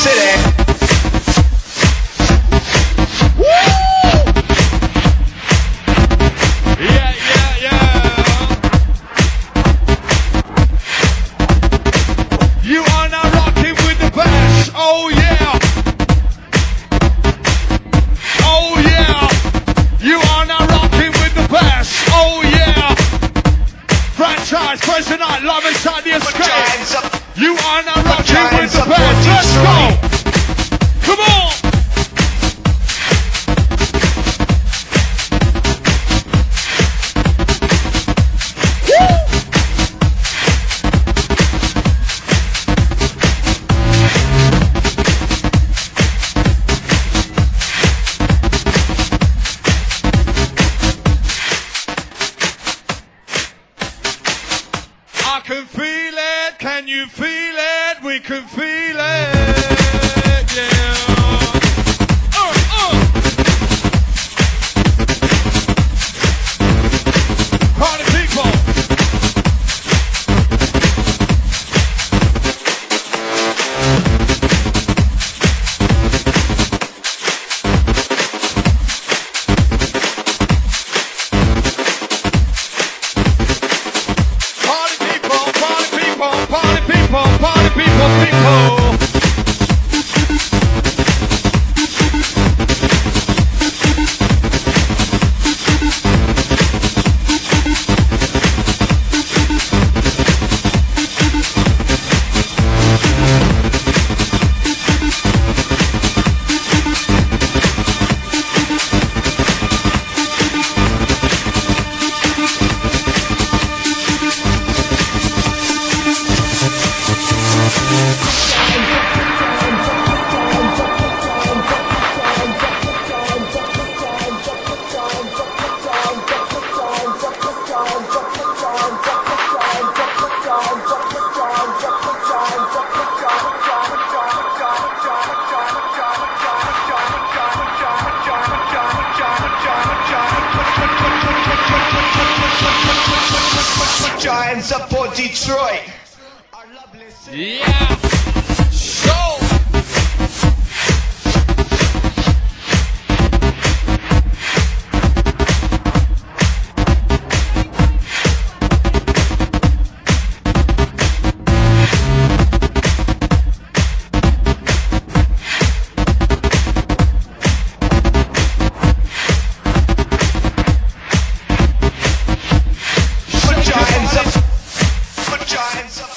city. Thursday night, live inside the escape. You are now rocking with the best. Let's go. Come on. I can feel it, can you feel it? We can feel it, yeah. Party people. Party people. Giants up for Detroit. Our lovely city. Yeah. Show. Put your hands up.